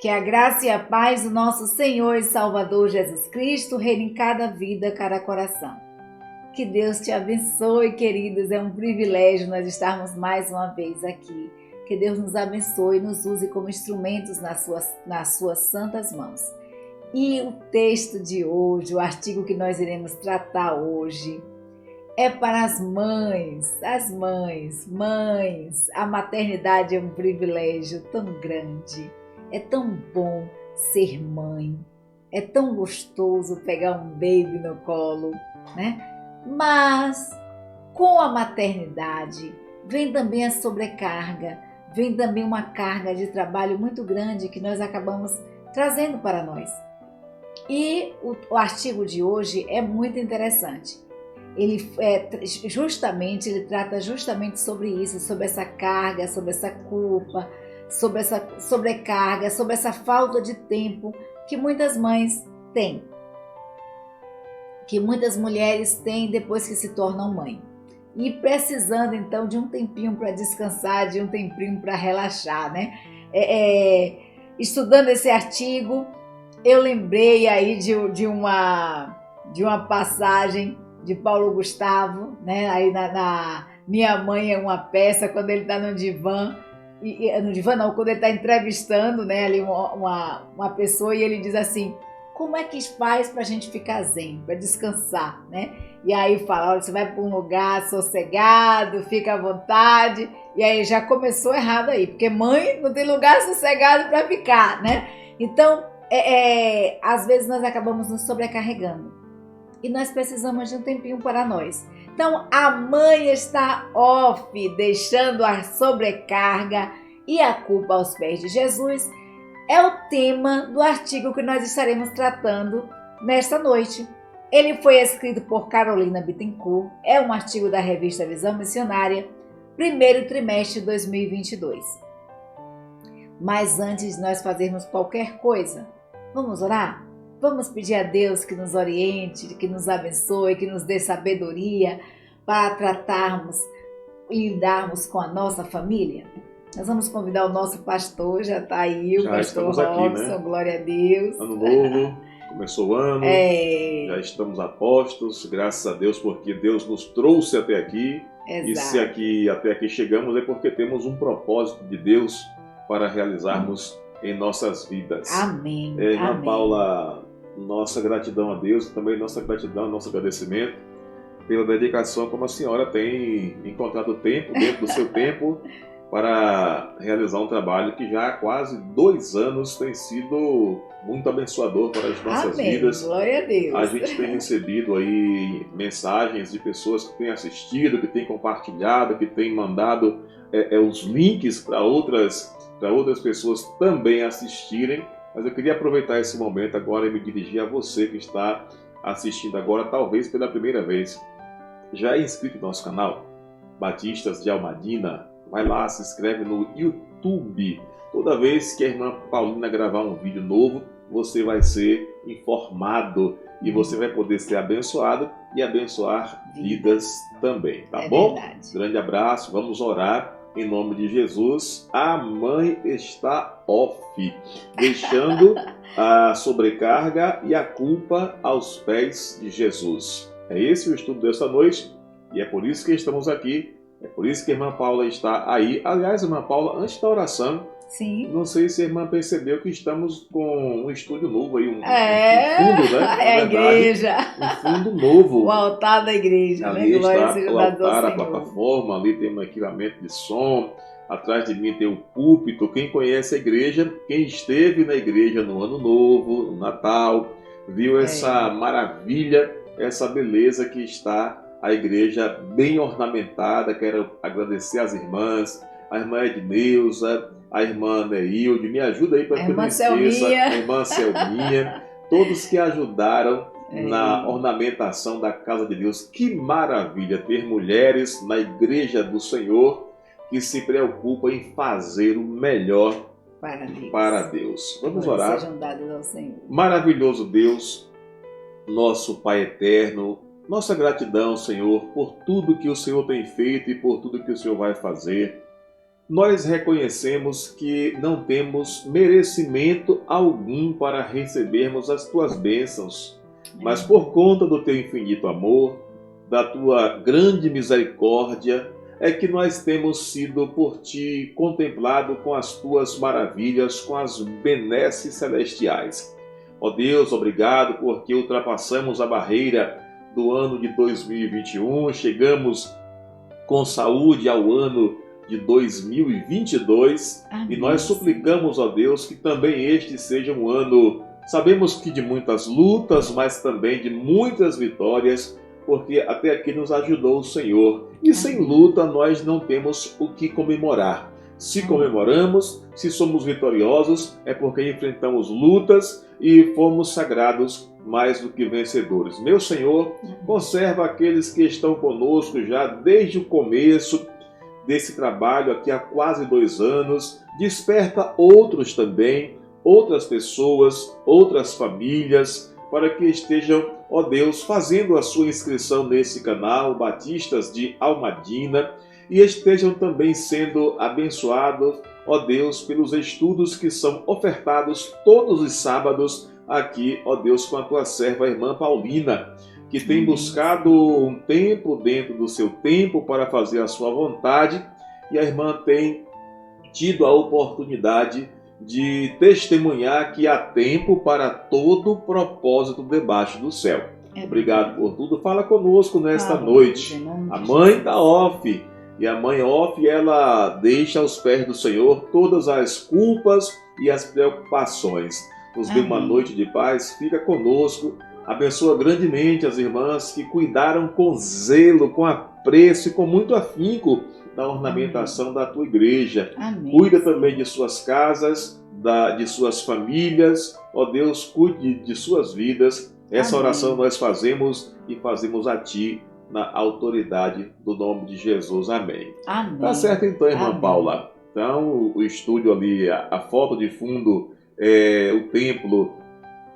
Que a graça e a paz do nosso Senhor e Salvador Jesus Cristo reine em cada vida, cada coração. Que Deus te abençoe, queridos. É um privilégio nós estarmos mais uma vez aqui. Que Deus nos abençoe e nos use como instrumentos nas suas santas mãos. E o texto de hoje, o artigo que nós iremos tratar hoje, é para as mães. Mães, a maternidade é um privilégio tão grande. É tão bom ser mãe, é tão gostoso pegar um baby no colo, né? Mas com a maternidade vem também a sobrecarga, vem também uma carga de trabalho muito grande que nós acabamos trazendo para nós. E o artigo de hoje é muito interessante. Ele trata justamente sobre isso, sobre essa carga, sobre essa culpa, sobre essa sobrecarga, sobre essa falta de tempo que muitas mães têm, que muitas mulheres têm depois que se tornam mãe. E precisando então de um tempinho para descansar, de um tempinho para relaxar, né? Estudando esse artigo, eu lembrei aí de uma passagem de Paulo Gustavo, né? Aí na Minha Mãe é uma Peça, quando ele está no divã, no divã não, quando ele está entrevistando, né, ali uma pessoa, e ele diz assim: como é que faz para a gente ficar zen, para descansar, né? E aí fala: olha, você vai para um lugar sossegado, fica à vontade. E aí já começou errado aí, porque mãe não tem lugar sossegado para ficar, né? Então, às vezes nós acabamos nos sobrecarregando e nós precisamos de um tempinho para nós. Então, a mãe está off, deixando a sobrecarga e a culpa aos pés de Jesus, é o tema do artigo que nós estaremos tratando nesta noite. Ele foi escrito por Carolina Bittencourt, é um artigo da revista Visão Missionária, primeiro trimestre de 2022. Mas antes de nós fazermos qualquer coisa, vamos orar? Vamos pedir a Deus que nos oriente, que nos abençoe, que nos dê sabedoria para tratarmos e lidarmos com a nossa família? Nós vamos convidar o nosso pastor, já está aí, o pastor Robson, aqui, né? Glória a Deus. Ano novo, começou o ano, já estamos a postos, graças a Deus, porque Deus nos trouxe até aqui. Exato. E se até aqui chegamos é porque temos um propósito de Deus para realizarmos em nossas vidas. Amém. Irmã Amém. Paula, nossa gratidão a Deus, também nossa gratidão, nosso agradecimento pela dedicação como a senhora tem encontrado tempo, dentro do seu tempo, para realizar um trabalho que já há quase 2 anos tem sido muito abençoador para as nossas vidas. Glória a Deus. A gente tem recebido aí mensagens de pessoas que têm assistido, que têm compartilhado, que têm mandado os links para outras pessoas também assistirem. Mas eu queria aproveitar esse momento agora e me dirigir a você que está assistindo agora, talvez pela primeira vez. Já é inscrito no nosso canal Batistas de Almadina? Vai lá, se inscreve no YouTube. Toda vez que a irmã Paulina gravar um vídeo novo, você vai ser informado e você vai poder ser abençoado e abençoar vidas também, tá bom? Verdade. Grande abraço, vamos orar. Em nome de Jesus, a mãe está off, deixando a sobrecarga e a culpa aos pés de Jesus. É esse o estudo desta noite e é por isso que estamos aqui, é por isso que a irmã Paula está aí. Aliás, irmã Paula, antes da oração, sim, não sei se a irmã percebeu que estamos com um estúdio novo aí, um fundo, né? É a igreja. Um fundo novo. O altar da igreja, ali né? Glória está seja o dada ao altar, a Senhor. plataforma, ali tem um equipamento de som, atrás de mim tem o púlpito. Quem conhece a igreja, quem esteve na igreja no Ano Novo, no Natal, viu essa maravilha, essa beleza que está a igreja bem ornamentada. Quero agradecer às irmãs, a irmã Edneuza, a irmã Neilde, me ajuda aí para que eu não esqueça, a irmã Selminha, todos que ajudaram na ornamentação da casa de Deus. Que maravilha ter mulheres na igreja do Senhor que se preocupam em fazer o melhor para Deus. Vamos orar. Sejam dados ao Senhor. Maravilhoso Deus, nosso Pai eterno, nossa gratidão, Senhor, por tudo que o Senhor tem feito e por tudo que o Senhor vai fazer. nós reconhecemos que não temos merecimento algum para recebermos as tuas bênçãos, mas por conta do teu infinito amor, da tua grande misericórdia, é que nós temos sido por ti contemplado com as tuas maravilhas, com as benesses celestiais. Ó Deus, obrigado porque ultrapassamos a barreira do ano de 2021, chegamos com saúde ao ano de 2022. Amém. E nós suplicamos, ó Deus, que também este seja um ano, sabemos que de muitas lutas, mas também de muitas vitórias, porque até aqui nos ajudou o Senhor. E sem luta nós não temos o que comemorar. Se comemoramos, se somos vitoriosos, é porque enfrentamos lutas e fomos sagrados mais do que vencedores. Meu Senhor, conserva aqueles que estão conosco já desde o começo desse trabalho aqui há quase 2 anos. Desperta outros também, outras pessoas, outras famílias, para que estejam, ó Deus, fazendo a sua inscrição nesse canal, Batistas de Almadina, e estejam também sendo abençoados, ó Deus, pelos estudos que são ofertados todos os sábados aqui, ó Deus, com a tua serva, a irmã Paulina, que tem buscado um tempo dentro do seu tempo para fazer a sua vontade, e a irmã tem tido a oportunidade de testemunhar que há tempo para todo propósito debaixo do céu. Obrigado por tudo. Fala conosco nesta noite. A mãe está off. E a mãe off, ela deixa aos pés do Senhor todas as culpas e as preocupações. Nos dê uma noite de paz. Fica conosco. Abençoa grandemente as irmãs que cuidaram com zelo, com apreço e com muito afinco da ornamentação da tua igreja. Amém. Cuida também de suas casas, de suas famílias. Ó Deus, cuide de suas vidas. Essa oração nós fazemos e fazemos a ti na autoridade do nome de Jesus. Amém. Amém. Tá certo então, irmã Paula. Então, o estúdio ali, a foto de fundo é o templo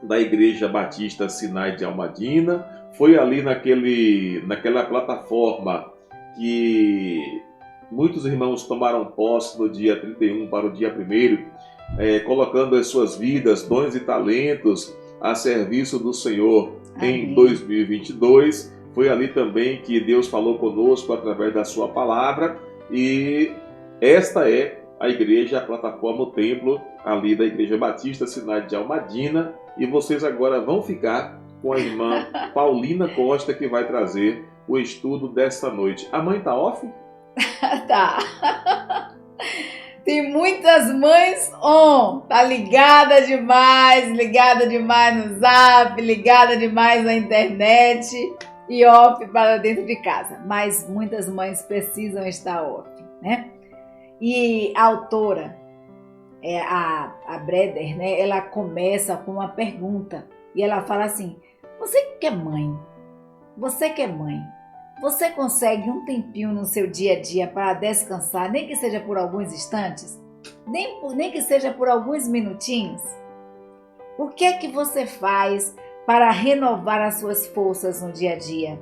da Igreja Batista Sinai de Almadina. Foi ali naquela plataforma que muitos irmãos tomaram posse no dia 31 para o dia 1º, colocando as suas vidas, dons e talentos a serviço do Senhor. Amém. Em 2022. Foi ali também que Deus falou conosco através da sua palavra, e esta é a igreja, a plataforma, o templo ali da Igreja Batista Sinai de Almadina, e vocês agora vão ficar com a irmã Paulina Costa, que vai trazer o estudo desta noite. A mãe tá off? Tá. Tem muitas mães on, tá ligada demais no Zap, ligada demais na internet, e off para dentro de casa. Mas muitas mães precisam estar off, né? E a autora, a Breder, né? Ela começa com uma pergunta e ela fala assim: você que é mãe, você consegue um tempinho no seu dia a dia para descansar, nem que seja por alguns instantes? Nem que seja por alguns minutinhos? O que é que você faz para renovar as suas forças no dia a dia?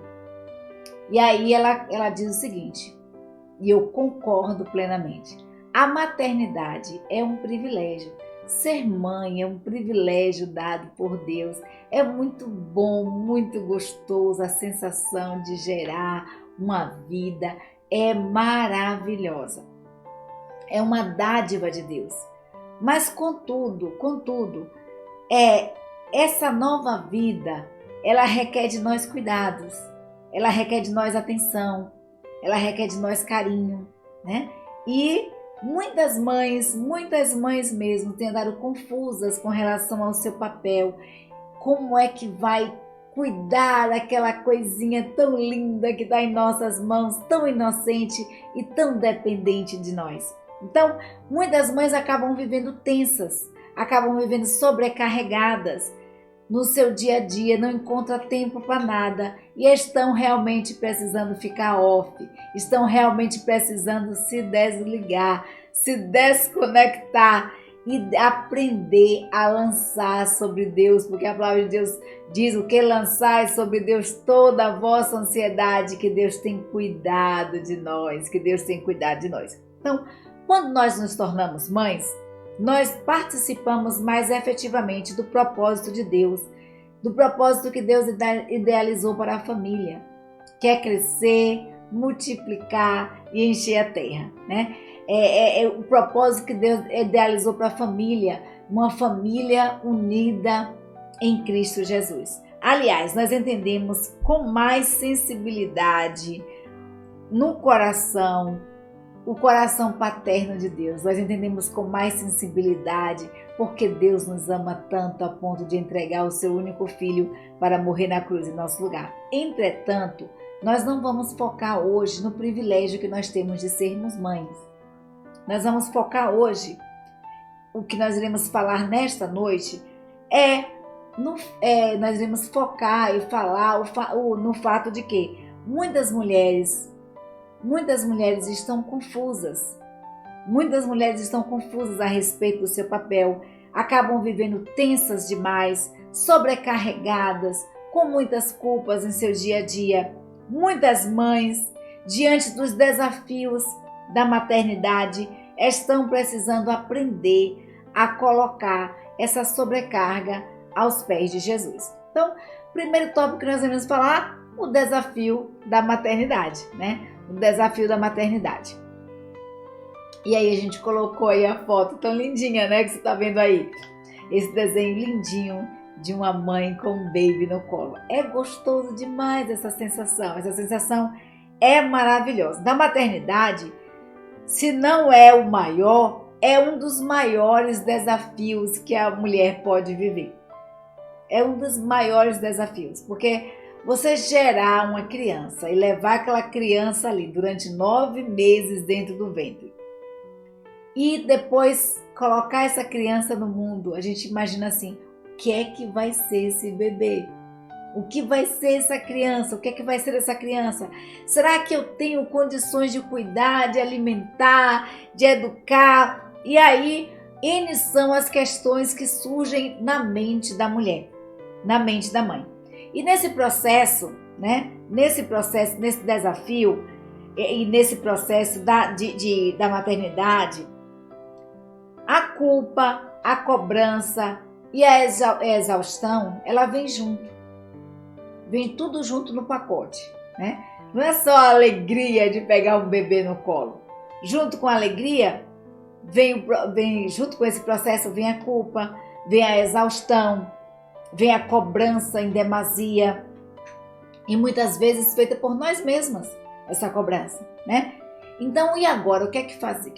E aí ela diz o seguinte, e eu concordo plenamente: a maternidade é um privilégio. Ser mãe é um privilégio dado por Deus. É muito bom, muito gostoso. A sensação de gerar uma vida é maravilhosa. É uma dádiva de Deus. Mas contudo, essa nova vida, ela requer de nós cuidados, ela requer de nós atenção, ela requer de nós carinho, né? E muitas mães mesmo têm andado confusas com relação ao seu papel. Como é que vai cuidar daquela coisinha tão linda que está em nossas mãos, tão inocente e tão dependente de nós? Então, muitas mães acabam vivendo tensas, acabam vivendo sobrecarregadas no seu dia a dia, não encontram tempo para nada e estão realmente precisando ficar off, estão realmente precisando se desligar, se desconectar e aprender a lançar sobre Deus, porque a palavra de Deus diz: o que lançai sobre Deus toda a vossa ansiedade, que Deus tem cuidado de nós, Então, Quando nós nos tornamos mães, nós participamos mais efetivamente do propósito de Deus, do propósito que Deus idealizou para a família, que é crescer, multiplicar e encher a terra, né? É o propósito que Deus idealizou para a família, uma família unida em Cristo Jesus. Aliás, nós entendemos com mais sensibilidade no coração, o coração paterno de Deus. Nós entendemos com mais sensibilidade porque Deus nos ama tanto a ponto de entregar o seu único filho para morrer na cruz em nosso lugar. Entretanto, nós não vamos focar hoje no privilégio que nós temos de sermos mães. Nós vamos focar hoje, o que nós iremos falar nesta noite nós iremos focar e falar no fato de que muitas mulheres estão confusas. Muitas mulheres estão confusas a respeito do seu papel, acabam vivendo tensas demais, sobrecarregadas, com muitas culpas em seu dia a dia. Muitas mães, diante dos desafios da maternidade, estão precisando aprender a colocar essa sobrecarga aos pés de Jesus. Então, primeiro tópico que nós vamos falar, o desafio da maternidade, né? O desafio da maternidade. E aí a gente colocou aí a foto tão lindinha, né? Que você tá vendo aí. Esse desenho lindinho de uma mãe com um baby no colo. É gostoso demais essa sensação. Essa sensação é maravilhosa. Da maternidade, se não é o maior, é um dos maiores desafios que a mulher pode viver. É um dos maiores desafios, porque você gerar uma criança e levar aquela criança ali durante 9 meses dentro do ventre e depois colocar essa criança no mundo, a gente imagina assim, o que é que vai ser esse bebê? O que vai ser essa criança? O que é que vai ser essa criança? Será que eu tenho condições de cuidar, de alimentar, de educar? E aí, N são as questões que surgem na mente da mulher, na mente da mãe. E nesse processo, né? Nesse desafio e nesse processo da maternidade, a culpa, a cobrança e a exaustão, ela vem junto. Vem tudo junto no pacote, né? Não é só a alegria de pegar um bebê no colo. Junto com a alegria, vem junto com esse processo, vem a culpa, vem a exaustão, vem a cobrança em demasia e muitas vezes feita por nós mesmas, essa cobrança, né? Então, e agora? O que é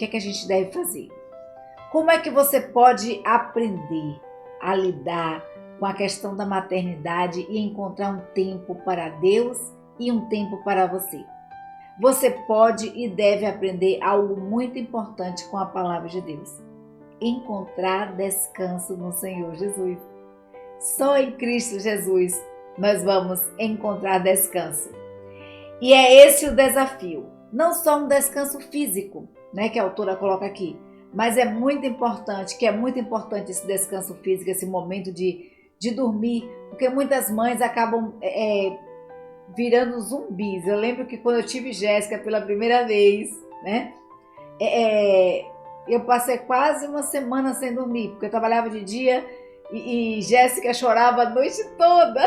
que a gente deve fazer? Como é que você pode aprender a lidar com a questão da maternidade e encontrar um tempo para Deus e um tempo para você? Você pode e deve aprender algo muito importante com a palavra de Deus. Encontrar descanso no Senhor Jesus. Só em Cristo Jesus nós vamos encontrar descanso. E é esse o desafio. Não só um descanso físico, né, que a autora coloca aqui, mas é muito importante esse descanso físico, esse momento de dormir, porque muitas mães acabam virando zumbis. Eu lembro que quando eu tive Jéssica pela primeira vez, né, eu passei quase uma semana sem dormir, porque eu trabalhava de dia e Jéssica chorava a noite toda.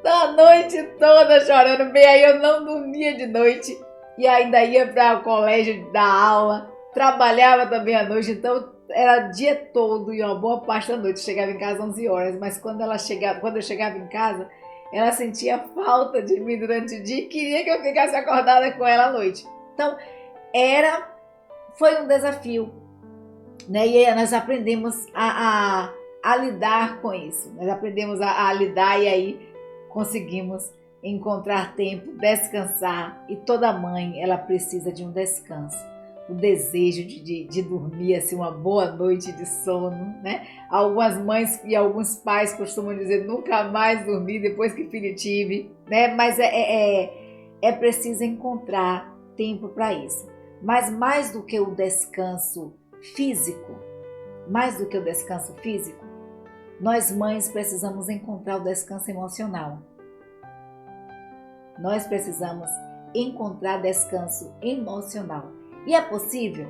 A noite toda chorando, bem aí eu não dormia de noite e ainda ia para o colégio dar aula, trabalhava também à noite, então era o dia todo e uma boa parte da noite. Chegava em casa às 11 horas, mas quando eu chegava em casa, ela sentia falta de mim durante o dia e queria que eu ficasse acordada com ela à noite. Então, foi um desafio, né? E aí nós aprendemos a lidar com isso. Nós aprendemos a lidar e aí conseguimos encontrar tempo, descansar. E toda mãe, ela precisa de um descanso. O desejo de dormir, assim, uma boa noite de sono, né? Algumas mães e alguns pais costumam dizer nunca mais dormir depois que filho tive, né? Mas é preciso encontrar tempo para isso. Mas mais do que o descanso físico, nós mães precisamos encontrar o descanso emocional. Nós precisamos encontrar descanso emocional. E é possível?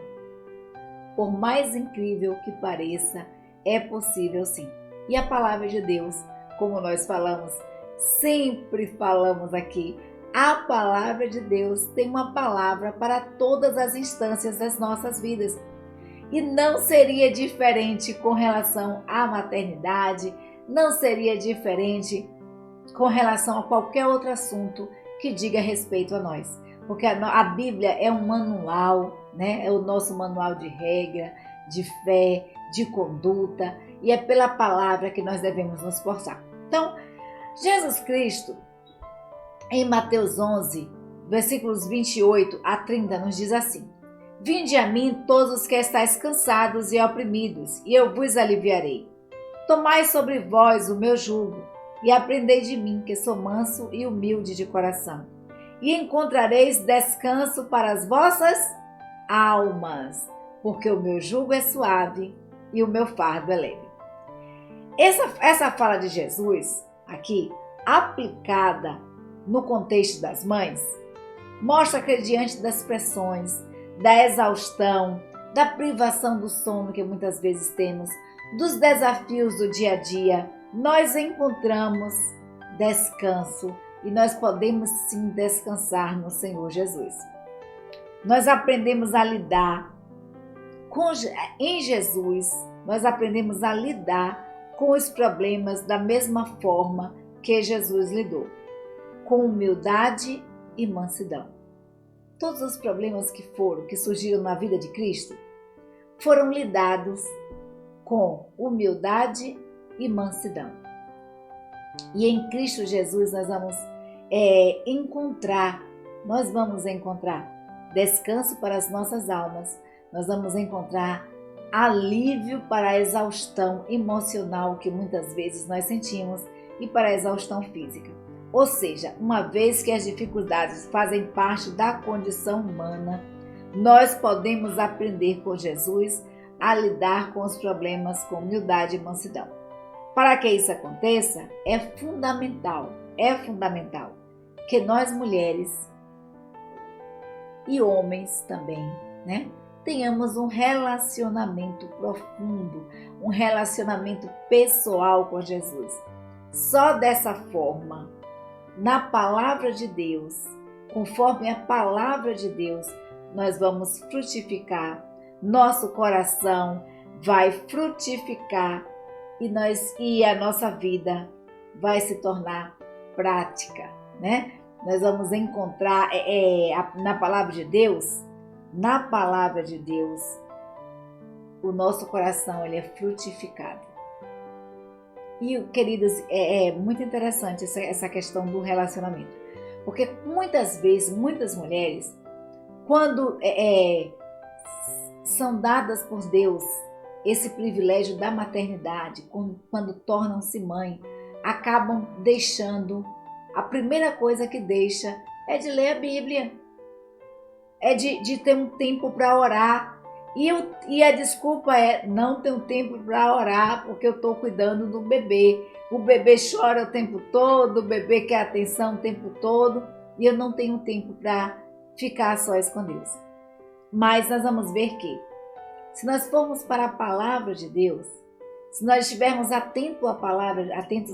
Por mais incrível que pareça, é possível sim. E a palavra de Deus, como nós falamos, sempre falamos aqui, a palavra de Deus tem uma palavra para todas as instâncias das nossas vidas. E não seria diferente com relação à maternidade, não seria diferente com relação a qualquer outro assunto que diga respeito a nós. Porque a Bíblia é um manual, né? É o nosso manual de regra, de fé, de conduta, e é pela palavra que nós devemos nos portar. Então, Jesus Cristo, em Mateus 11, versículos 28 a 30, nos diz assim: Vinde a mim todos os que estáis cansados e oprimidos, e eu vos aliviarei. Tomai sobre vós o meu jugo, e aprendei de mim, que sou manso e humilde de coração, e encontrareis descanso para as vossas almas, porque o meu jugo é suave e o meu fardo é leve. Essa fala de Jesus aqui, aplicada no contexto das mães, mostra que diante das pressões, da exaustão, da privação do sono que muitas vezes temos, dos desafios do dia a dia, nós encontramos descanso e nós podemos sim descansar no Senhor Jesus. Nós aprendemos a lidar em Jesus, nós aprendemos a lidar com os problemas da mesma forma que Jesus lidou, com humildade e mansidão. Todos os problemas que surgiram na vida de Cristo foram lidados com humildade e mansidão. E em Cristo Jesus nós vamos encontrar descanso para as nossas almas, nós vamos encontrar alívio para a exaustão emocional que muitas vezes nós sentimos e para a exaustão física. Ou seja, uma vez que as dificuldades fazem parte da condição humana, nós podemos aprender com Jesus a lidar com os problemas com humildade e mansidão. Para que isso aconteça, é fundamental que nós mulheres e homens também, né, tenhamos um relacionamento profundo, um relacionamento pessoal com Jesus. Só dessa forma, na palavra de Deus, conforme a palavra de Deus, nós vamos frutificar, nosso coração vai frutificar e a nossa vida vai se tornar prática, né? Nós vamos encontrar na palavra de Deus, o nosso coração ele é frutificado. E, queridos, é muito interessante essa questão do relacionamento, porque muitas vezes, muitas mulheres, quando são dadas por Deus esse privilégio da maternidade, quando tornam-se mãe, acabam deixando, a primeira coisa que deixa é de ler a Bíblia, é de ter um tempo para orar. E a desculpa é, não tenho tempo para orar porque eu estou cuidando do bebê. O bebê chora o tempo todo, o bebê quer atenção o tempo todo e eu não tenho tempo para ficar a sós com Deus. Mas nós vamos ver que, se nós formos para a palavra de Deus, se nós estivermos atentos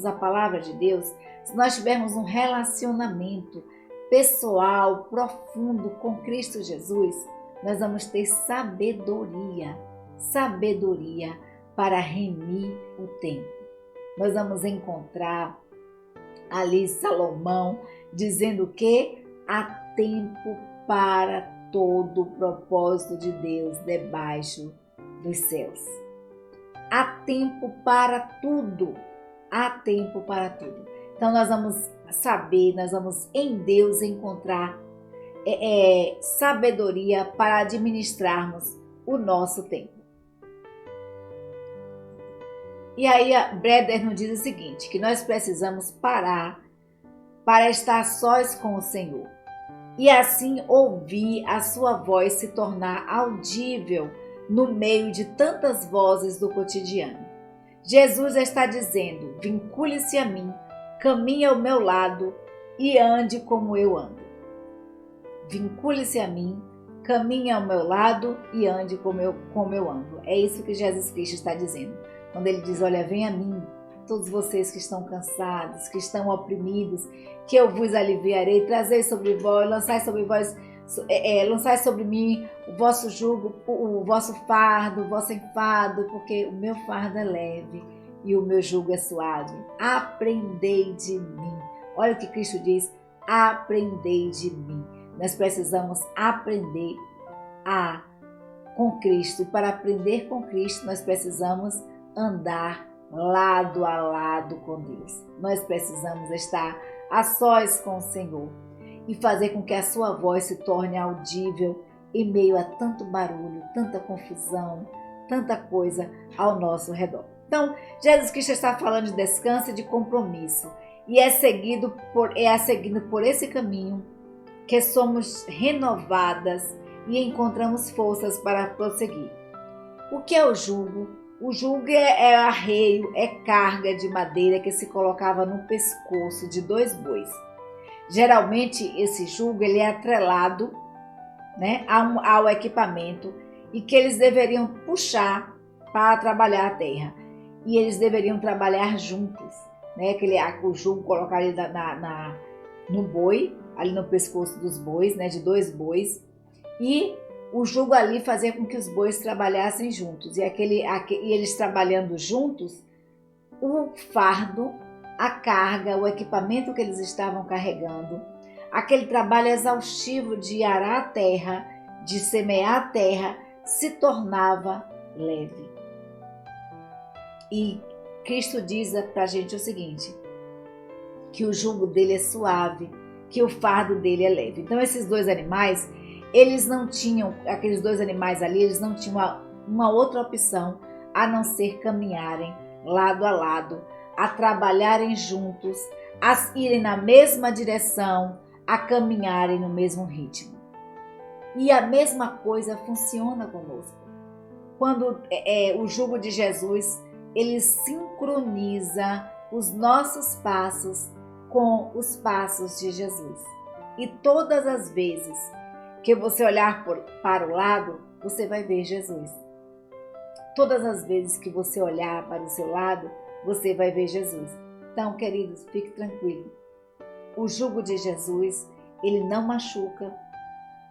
à palavra de Deus, se nós tivermos um relacionamento pessoal, profundo com Cristo Jesus, nós vamos ter sabedoria para remir o tempo. Nós vamos encontrar ali Salomão dizendo que há tempo para todo o propósito de Deus debaixo dos céus. Há tempo para tudo. Então nós vamos saber, nós vamos em Deus encontrar sabedoria para administrarmos o nosso tempo. E aí a Breder nos diz o seguinte, que nós precisamos parar para estar sós com o Senhor e assim ouvir a sua voz se tornar audível no meio de tantas vozes do cotidiano. Jesus está dizendo, vincule-se a mim, caminhe ao meu lado e ande como eu ando. Vincule-se a mim, caminhe ao meu lado e ande como eu ando. É isso que Jesus Cristo está dizendo. Quando ele diz, olha, vem a mim, todos vocês que estão cansados, que estão oprimidos, que eu vos aliviarei, trazei sobre vós, lançai sobre mim o vosso jugo, o vosso fardo, o vosso enfado, porque o meu fardo é leve e o meu jugo é suave. Aprendei de mim. Olha o que Cristo diz, aprendei de mim. Nós precisamos aprender com Cristo. E para aprender com Cristo, nós precisamos andar lado a lado com Deus. Nós precisamos estar a sós com o Senhor e fazer com que a sua voz se torne audível em meio a tanto barulho, tanta confusão, tanta coisa ao nosso redor. Então, Jesus Cristo está falando de descanso e de compromisso. E é seguindo por esse caminho que somos renovadas e encontramos forças para prosseguir. O que é o jugo? O jugo é arreio, é carga de madeira que se colocava no pescoço de 2 bois. Geralmente esse jugo ele é atrelado, né, ao equipamento e que eles deveriam puxar para trabalhar a terra. E eles deveriam trabalhar juntos, né? O jugo colocado no boi, ali no pescoço dos bois, né, de 2 bois, e o jugo ali fazia com que os bois trabalhassem juntos. E eles trabalhando juntos, o fardo, a carga, o equipamento que eles estavam carregando, aquele trabalho exaustivo de arar a terra, de semear a terra, se tornava leve. E Cristo diz para a gente o seguinte, que o jugo dele é suave, que o fardo dele é leve. Então esses 2 animais, aqueles 2 animais ali, eles não tinham uma outra opção a não ser caminharem lado a lado, a trabalharem juntos, a irem na mesma direção, a caminharem no mesmo ritmo. E a mesma coisa funciona conosco. Quando o jugo de Jesus, ele sincroniza os nossos passos com os passos de Jesus. E todas as vezes que você olhar para o lado, você vai ver Jesus. Todas as vezes que você olhar para o seu lado, você vai ver Jesus. Então, queridos, fique tranquilo. O jugo de Jesus, ele não machuca.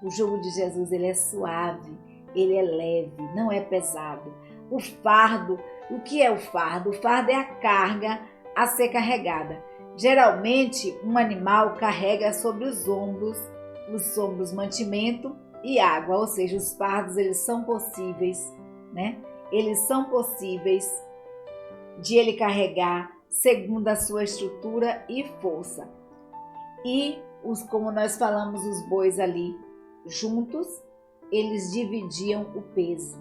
O jugo de Jesus, ele é suave, ele é leve, não é pesado. O fardo, o que é o fardo? O fardo é a carga a ser carregada. Geralmente, um animal carrega sobre os ombros mantimento e água, ou seja, os fardos eles são possíveis, né? Eles são possíveis de ele carregar segundo a sua estrutura e força. E como nós falamos, os bois ali juntos, eles dividiam o peso.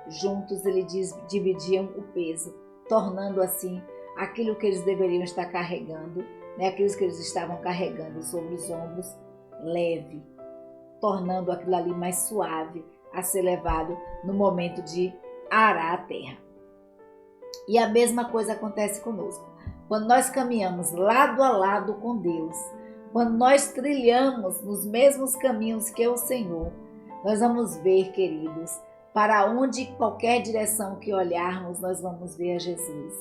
Juntos eles dividiam o peso, tornando assim aquilo que eles deveriam estar carregando, né? Aqueles que eles estavam carregando sobre os ombros, leve, tornando aquilo ali mais suave a ser levado no momento de arar a terra. E a mesma coisa acontece conosco. Quando nós caminhamos lado a lado com Deus, quando nós trilhamos nos mesmos caminhos que o Senhor, nós vamos ver, queridos, para onde qualquer direção que olharmos, nós vamos ver a Jesus.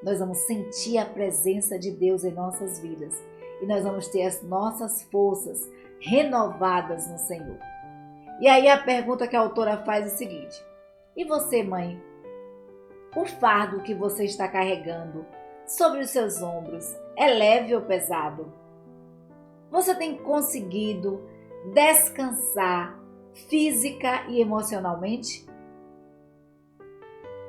Nós vamos sentir a presença de Deus em nossas vidas e nós vamos ter as nossas forças renovadas no Senhor. E aí a pergunta que a autora faz é o seguinte: e você, mãe? O fardo que você está carregando sobre os seus ombros é leve ou pesado? Você tem conseguido descansar física e emocionalmente?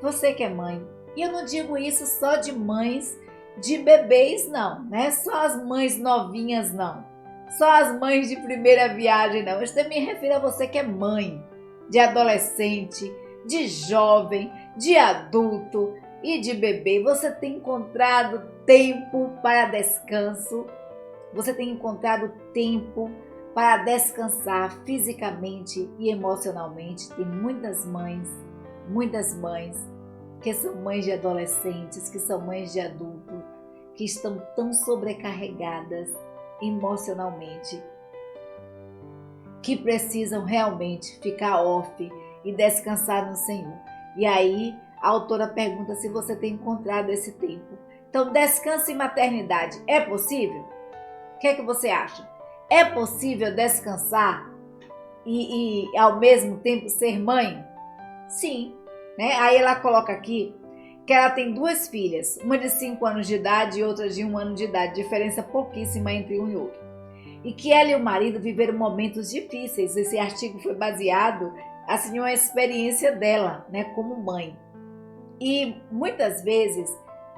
Você que é mãe, e eu não digo isso só de mães de bebês, não, né? Só as mães novinhas, não. Só as mães de primeira viagem, não. Eu me refiro a você que é mãe, de adolescente, de jovem, de adulto e de bebê. Você tem encontrado tempo para descanso? Você tem encontrado tempo para descansar fisicamente e emocionalmente? Tem muitas mães que são mães de adolescentes, que são mães de adultos, que estão tão sobrecarregadas emocionalmente, que precisam realmente ficar off e descansar no Senhor. E aí a autora pergunta se você tem encontrado esse tempo. Então, descanso e maternidade é possível? O que é que você acha? É possível descansar e ao mesmo tempo ser mãe? Sim, né? Aí ela coloca aqui que ela tem 2 filhas, uma de 5 anos de idade e outra de 1 ano de idade, diferença pouquíssima entre um e outro. E que ela e o marido viveram momentos difíceis. Esse artigo foi baseado assim, em uma experiência dela, né, como mãe. E muitas vezes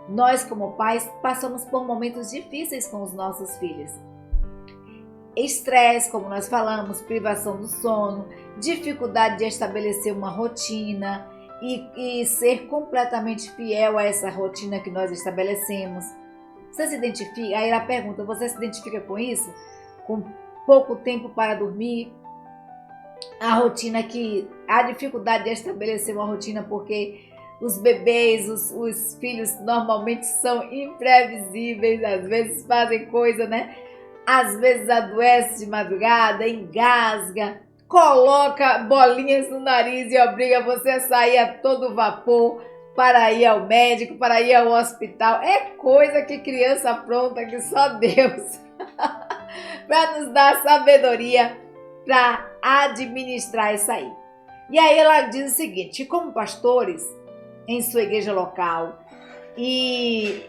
nós, como pais, passamos por momentos difíceis com os nossos filhos. Estresse, como nós falamos, privação do sono, dificuldade de estabelecer uma rotina e ser completamente fiel a essa rotina que nós estabelecemos. Você se identifica? Aí ela pergunta, você se identifica com isso? Com pouco tempo para dormir? A rotina a dificuldade de estabelecer uma rotina porque os bebês, os filhos normalmente são imprevisíveis, às vezes fazem coisa, né? Às vezes adoece de madrugada, engasga, coloca bolinhas no nariz e obriga você a sair a todo vapor para ir ao médico, para ir ao hospital. É coisa que criança pronta que só Deus para nos dar sabedoria para administrar isso aí. E aí ela diz o seguinte, como pastores em sua igreja local e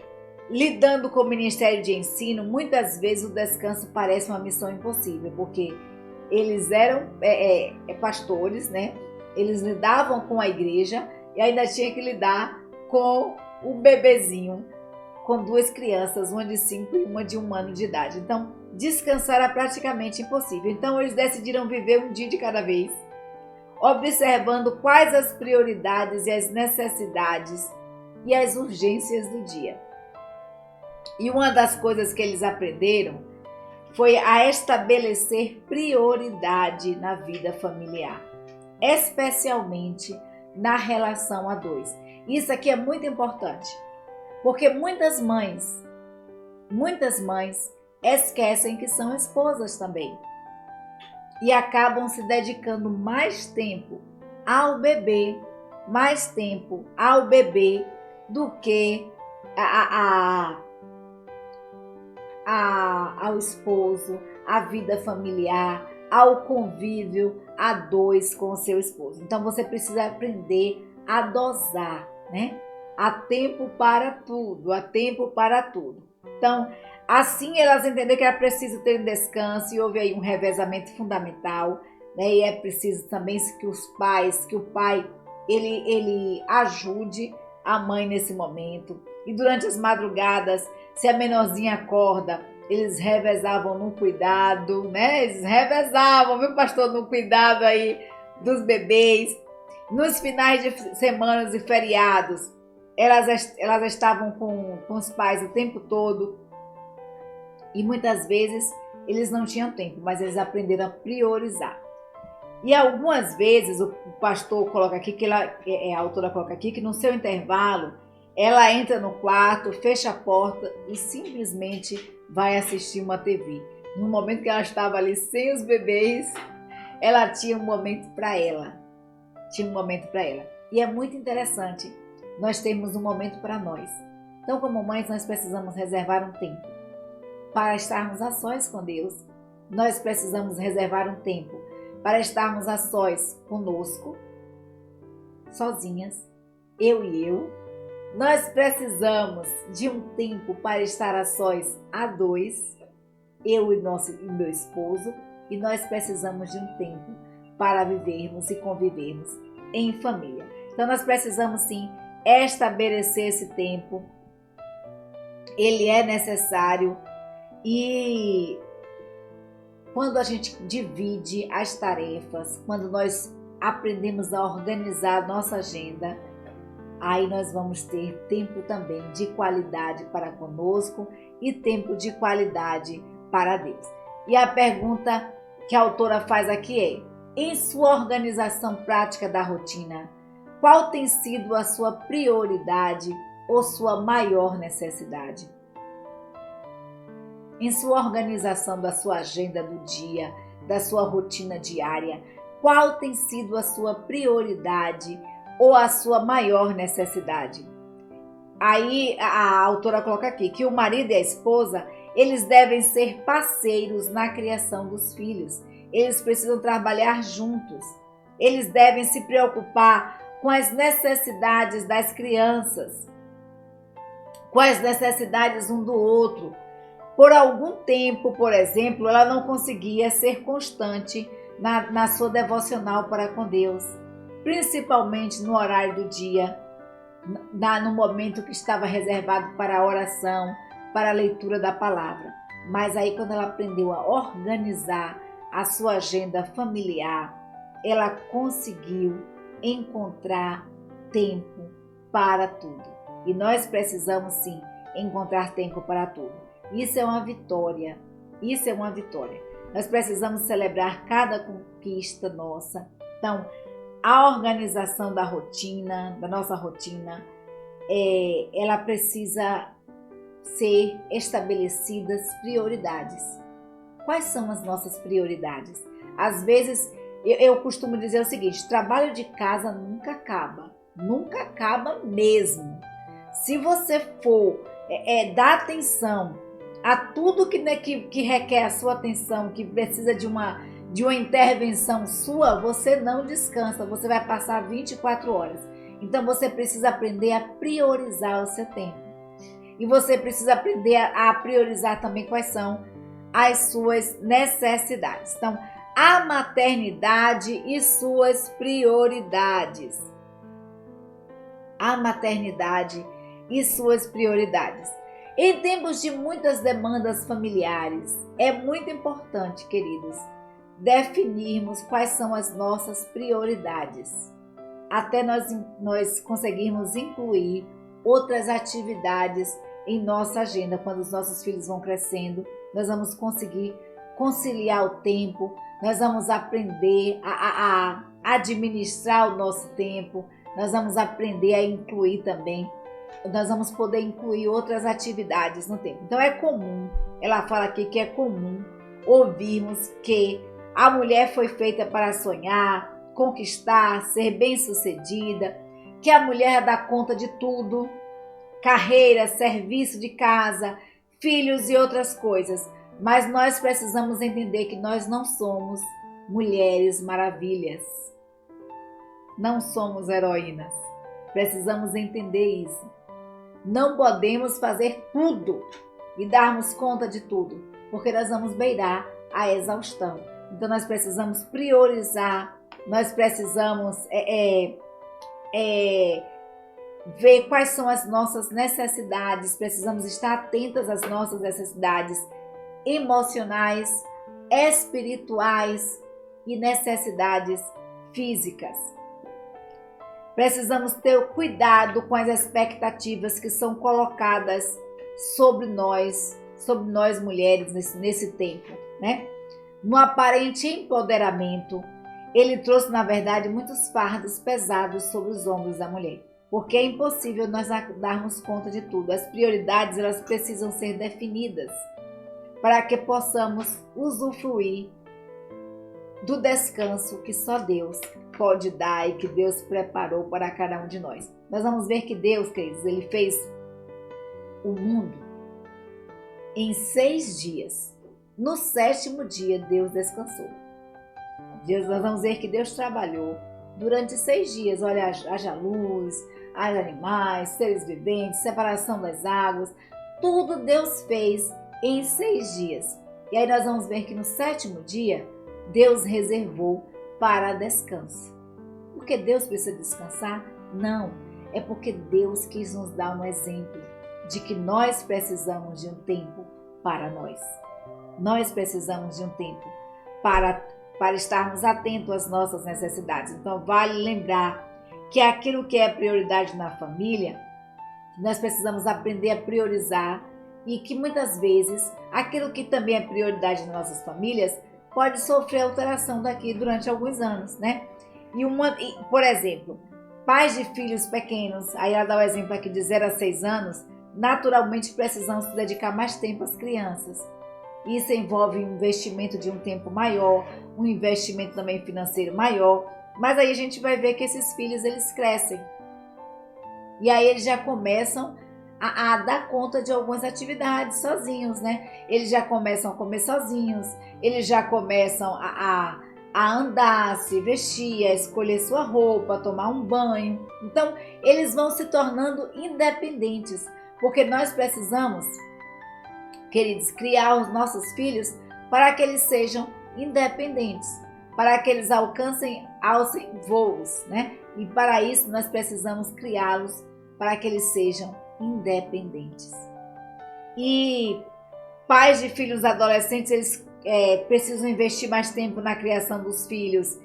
lidando com o ministério de ensino, muitas vezes o descanso parece uma missão impossível, porque eles eram pastores, né? Eles lidavam com a igreja e ainda tinha que lidar com o bebezinho, com 2 crianças, uma de 5 e uma de 1 ano de idade. Então, descansar era praticamente impossível. Então, eles decidiram viver um dia de cada vez, observando quais as prioridades e as necessidades e as urgências do dia. E uma das coisas que eles aprenderam foi a estabelecer prioridade na vida familiar, especialmente na relação a 2. Isso aqui é muito importante, porque muitas mães esquecem que são esposas também e acabam se dedicando mais tempo ao bebê do que ao esposo, à vida familiar, ao convívio a 2 com o seu esposo. Então você precisa aprender a dosar, né? Há tempo para tudo, há tempo para tudo. Então, assim elas entenderam que era preciso ter um descanso e houve aí um revezamento fundamental, né? E é preciso também que o pai ele ajude a mãe nesse momento. E durante as madrugadas, se a menorzinha acorda, eles revezavam no cuidado, né? Eles revezavam, viu, pastor, no cuidado aí dos bebês. Nos finais de semanas e feriados, elas estavam com os pais o tempo todo. E muitas vezes eles não tinham tempo, mas eles aprenderam a priorizar. E algumas vezes o pastor coloca aqui, a autora coloca aqui, que no seu intervalo, ela entra no quarto, fecha a porta e simplesmente vai assistir uma TV. No momento que ela estava ali sem os bebês, ela tinha um momento para ela. E é muito interessante, nós temos um momento para nós. Então, como mães, nós precisamos reservar um tempo para estarmos a sós com Deus. Nós precisamos reservar um tempo para estarmos a sós conosco, sozinhas, eu e eu. Nós precisamos de um tempo para estar a sós a 2, eu e meu esposo, e nós precisamos de um tempo para vivermos e convivermos em família. Então nós precisamos sim estabelecer esse tempo, ele é necessário e quando a gente divide as tarefas, quando nós aprendemos a organizar nossa agenda, aí nós vamos ter tempo também de qualidade para conosco e tempo de qualidade para Deus. E a pergunta que a autora faz aqui é: em sua organização prática da rotina, qual tem sido a sua prioridade ou sua maior necessidade? Em sua organização da sua agenda do dia, da sua rotina diária? Qual tem sido a sua prioridade ou a sua maior necessidade? Aí a autora coloca aqui que o marido e a esposa, eles devem ser parceiros na criação dos filhos. Eles precisam trabalhar juntos. Eles devem se preocupar com as necessidades das crianças, com as necessidades um do outro. Por algum tempo, por exemplo, ela não conseguia ser constante na sua devocional para com Deus, principalmente no horário do dia, no momento que estava reservado para a oração, para a leitura da palavra. Mas aí, quando ela aprendeu a organizar a sua agenda familiar, ela conseguiu encontrar tempo para tudo. E nós precisamos sim encontrar tempo para tudo. Isso é uma vitória. Isso é uma vitória. Nós precisamos celebrar cada conquista nossa. Então, a organização da rotina, da nossa rotina, ela precisa ser estabelecidas prioridades. Quais são as nossas prioridades? Às vezes, eu costumo dizer o seguinte: trabalho de casa nunca acaba. Nunca acaba mesmo. Se você for dar atenção a tudo que requer a sua atenção, que precisa de uma intervenção sua, você não descansa, você vai passar 24 horas. Então você precisa aprender a priorizar o seu tempo. E você precisa aprender a priorizar também quais são as suas necessidades. Então, a maternidade e suas prioridades. A maternidade e suas prioridades. Em tempos de muitas demandas familiares, é muito importante, queridos, definirmos quais são as nossas prioridades, até nós conseguirmos incluir outras atividades em nossa agenda. Quando os nossos filhos vão crescendo, nós vamos conseguir conciliar o tempo, nós vamos aprender a administrar o nosso tempo, nós vamos aprender a incluir também, nós vamos poder incluir outras atividades no tempo. Então é comum, ela fala aqui que é comum ouvirmos que a mulher foi feita para sonhar, conquistar, ser bem-sucedida, que a mulher dá conta de tudo, carreira, serviço de casa, filhos e outras coisas. Mas nós precisamos entender que nós não somos mulheres maravilhas. Não somos heroínas. Precisamos entender isso. Não podemos fazer tudo e darmos conta de tudo, porque nós vamos beirar a exaustão. Então nós precisamos priorizar, nós precisamos ver quais são as nossas necessidades, precisamos estar atentas às nossas necessidades emocionais, espirituais e necessidades físicas. Precisamos ter cuidado com as expectativas que são colocadas sobre nós mulheres nesse tempo, né? No aparente empoderamento, ele trouxe, na verdade, muitos fardos pesados sobre os ombros da mulher, porque é impossível nós darmos conta de tudo. As prioridades, elas precisam ser definidas para que possamos usufruir do descanso que só Deus pode dar e que Deus preparou para cada um de nós. Nós vamos ver que Deus, queridos, ele fez o mundo em 6 dias. No 7º dia, Deus descansou. Nós vamos ver que Deus trabalhou durante 6 dias. Olha, haja luz, haja animais, seres viventes, separação das águas. Tudo Deus fez em 6 dias. E aí nós vamos ver que no 7º dia, Deus reservou para descanso. Porque Deus precisa descansar? Não. É porque Deus quis nos dar um exemplo de que nós precisamos de um tempo para nós. Nós precisamos de um tempo para estarmos atentos às nossas necessidades. Então, vale lembrar que aquilo que é prioridade na família, nós precisamos aprender a priorizar, e que muitas vezes aquilo que também é prioridade nas nossas famílias pode sofrer alteração daqui durante alguns anos, né? Por exemplo, pais de filhos pequenos, aí ela dá o exemplo aqui de 0 a 6 anos, naturalmente precisam se dedicar mais tempo às crianças. Isso envolve um investimento de um tempo maior, um investimento também financeiro maior. Mas aí a gente vai ver que esses filhos, eles crescem. E aí eles já começam a dar conta de algumas atividades sozinhos, né? Eles já começam a comer sozinhos, eles já começam a andar, a se vestir, a escolher sua roupa, a tomar um banho. Então, eles vão se tornando independentes, porque nós precisamos, queridos, criar os nossos filhos para que eles sejam independentes, para que eles alcem voos, né? E para isso nós precisamos criá-los para que eles sejam independentes. E pais de filhos adolescentes, eles precisam investir mais tempo na criação dos filhos,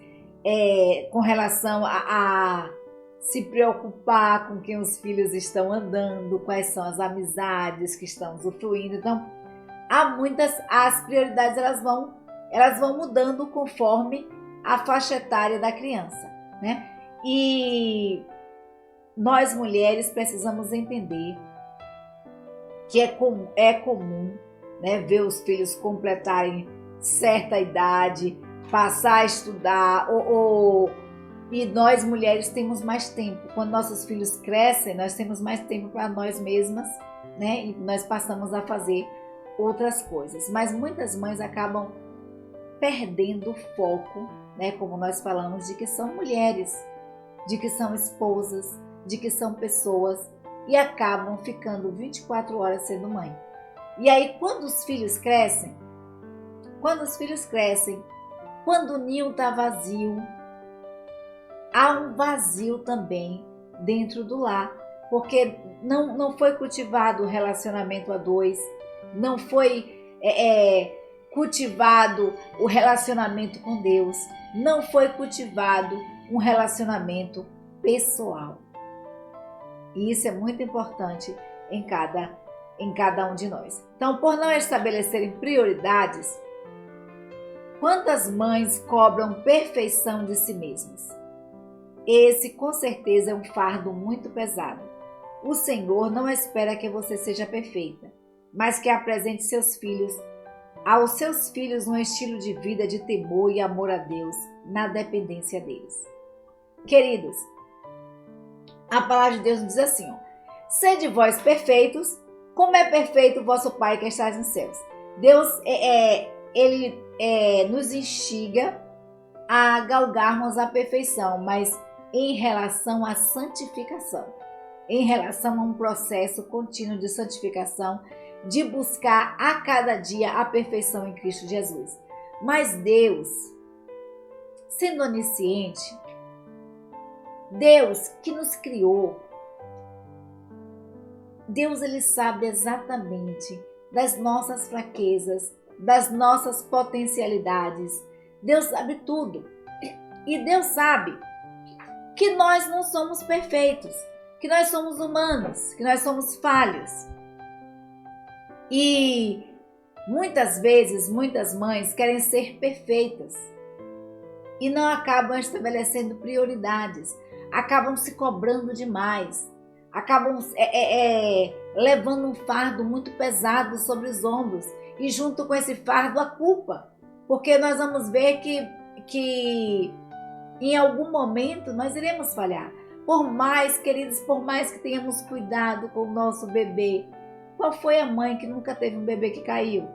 com relação a se preocupar com quem os filhos estão andando, quais são as amizades que estão usufruindo. Então, as prioridades elas vão mudando conforme a faixa etária da criança, né? E nós mulheres precisamos entender que é comum, né, ver os filhos completarem certa idade, passar a estudar, e nós mulheres temos mais tempo. Quando nossos filhos crescem, nós temos mais tempo para nós mesmas, né, e nós passamos a fazer outras coisas. Mas muitas mães acabam perdendo o foco, né, como nós falamos, de que são mulheres, de que são esposas, de que são pessoas, e acabam ficando 24 horas sendo mãe. E aí, quando os filhos crescem, quando o ninho está vazio, há um vazio também dentro do lar, porque não foi cultivado o relacionamento a dois, não foi cultivado o relacionamento com Deus, não foi cultivado um relacionamento pessoal. E isso é muito importante em cada um de nós. Então, por não estabelecerem prioridades, quantas mães cobram perfeição de si mesmas? Esse, com certeza, é um fardo muito pesado. O Senhor não espera que você seja perfeita, mas que apresente aos seus filhos um estilo de vida de temor e amor a Deus na dependência deles. Queridos, a palavra de Deus nos diz assim, sede vós perfeitos, como é perfeito o vosso Pai que estás nos céus. Deus, Ele nos instiga a galgarmos a perfeição, mas em relação à santificação, em relação a um processo contínuo de santificação, de buscar a cada dia a perfeição em Cristo Jesus. Mas Deus, sendo onisciente, Deus que nos criou, Deus, Ele sabe exatamente das nossas fraquezas, das nossas potencialidades. Deus sabe tudo. E Deus sabe que nós não somos perfeitos, que nós somos humanos, que nós somos falhos. E muitas vezes, muitas mães querem ser perfeitas e não acabam estabelecendo prioridades, acabam se cobrando demais, acabam levando um fardo muito pesado sobre os ombros, e junto com esse fardo a culpa, porque nós vamos ver que em algum momento nós iremos falhar. Por mais, queridos, por mais que tenhamos cuidado com o nosso bebê, qual foi a mãe que nunca teve um bebê que caiu?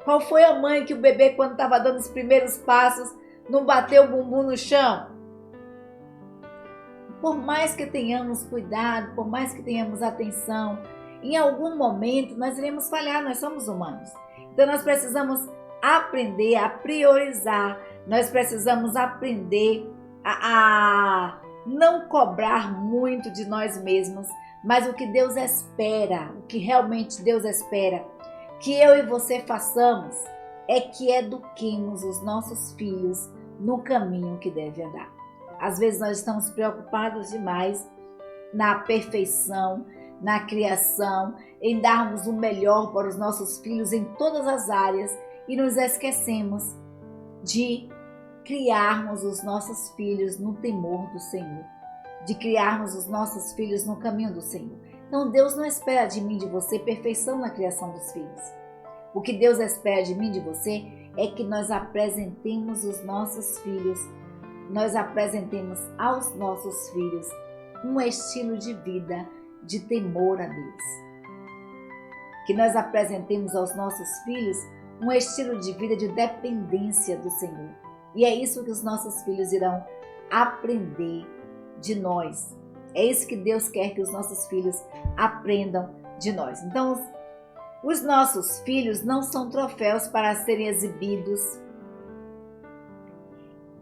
Qual foi a mãe que o bebê, quando estava dando os primeiros passos, não bateu o bumbum no chão? Por mais que tenhamos cuidado, por mais que tenhamos atenção, em algum momento nós iremos falhar, nós somos humanos. Então nós precisamos aprender a priorizar, nós precisamos aprender a não cobrar muito de nós mesmos, mas o que Deus espera, o que realmente Deus espera que eu e você façamos é que eduquemos os nossos filhos no caminho que deve andar. Às vezes nós estamos preocupados demais na perfeição, na criação, em darmos o melhor para os nossos filhos em todas as áreas e nos esquecemos de criarmos os nossos filhos no temor do Senhor, de criarmos os nossos filhos no caminho do Senhor. Então Deus não espera de mim, de você, perfeição na criação dos filhos. O que Deus espera de mim e de você é que nós apresentemos os nossos filhos, nós apresentemos aos nossos filhos um estilo de vida de temor a Deus. Que nós apresentemos aos nossos filhos um estilo de vida de dependência do Senhor. E é isso que os nossos filhos irão aprender de nós. É isso que Deus quer que os nossos filhos aprendam de nós. Então, os nossos filhos não são troféus para serem exibidos.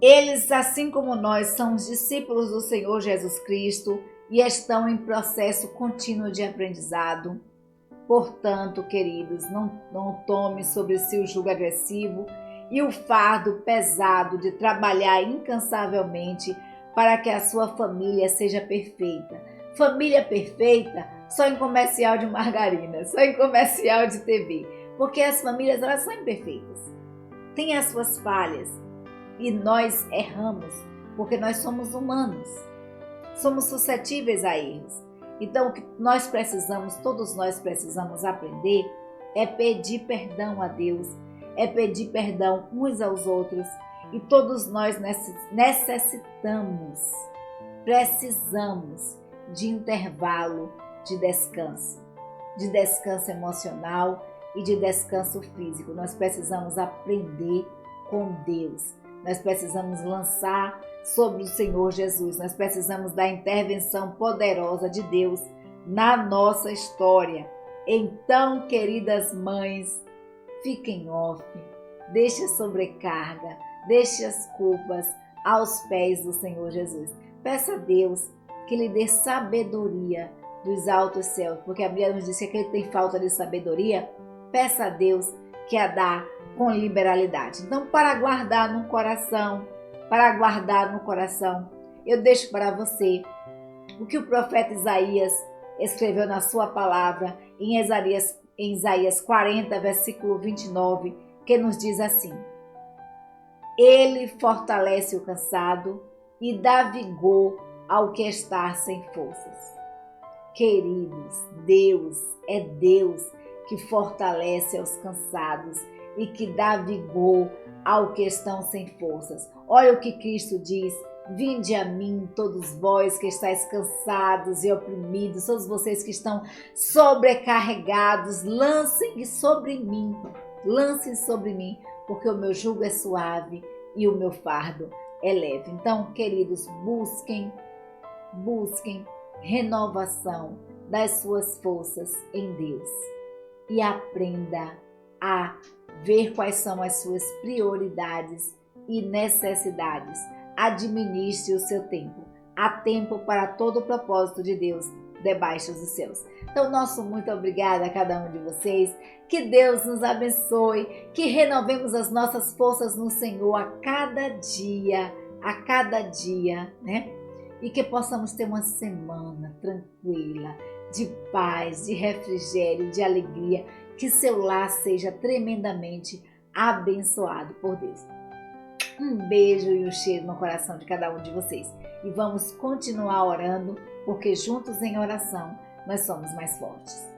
Eles, assim como nós, são os discípulos do Senhor Jesus Cristo e estão em processo contínuo de aprendizado. Portanto, queridos, não tome sobre si o jugo agressivo e o fardo pesado de trabalhar incansavelmente para que a sua família seja perfeita. Família perfeita só em comercial de margarina, só em comercial de TV, porque as famílias elas são imperfeitas, têm as suas falhas e nós erramos, porque nós somos humanos, somos suscetíveis a erros. Então o que nós precisamos, todos nós precisamos aprender é pedir perdão a Deus, é pedir perdão uns aos outros e todos nós precisamos de intervalo de descanso emocional e de descanso físico. Nós precisamos aprender com Deus, nós precisamos lançar sobre o Senhor Jesus, nós precisamos da intervenção poderosa de Deus na nossa história. Então, queridas mães, fiquem off, deixe a sobrecarga, deixe as culpas aos pés do Senhor Jesus. Peça a Deus que lhe dê sabedoria dos altos céus, porque a Bíblia nos diz que aquele que tem falta de sabedoria, peça a Deus que a dá com liberalidade. Então, para guardar no coração, eu deixo para você o que o profeta Isaías escreveu na sua palavra em Isaías 40, versículo 29, que nos diz assim: Ele fortalece o cansado e dá vigor ao que está sem forças. Queridos, Deus é Deus que fortalece aos cansados e que dá vigor ao que estão sem forças. Olha o que Cristo diz: vinde a mim, todos vós que estáis cansados e oprimidos, todos vocês que estão sobrecarregados, lancem sobre mim, porque o meu jugo é suave e o meu fardo é leve. Então, queridos, busquem renovação das suas forças em Deus e aprenda a ver quais são as suas prioridades e necessidades. Administre o seu tempo. Há tempo para todo o propósito de Deus debaixo dos céus. Então, nosso muito obrigada a cada um de vocês. Que Deus nos abençoe, que renovemos as nossas forças no Senhor a cada dia, né? E que possamos ter uma semana tranquila, de paz, de refrigério, de alegria, que seu lar seja tremendamente abençoado por Deus. Um beijo e um cheiro no coração de cada um de vocês. E vamos continuar orando, porque juntos em oração nós somos mais fortes.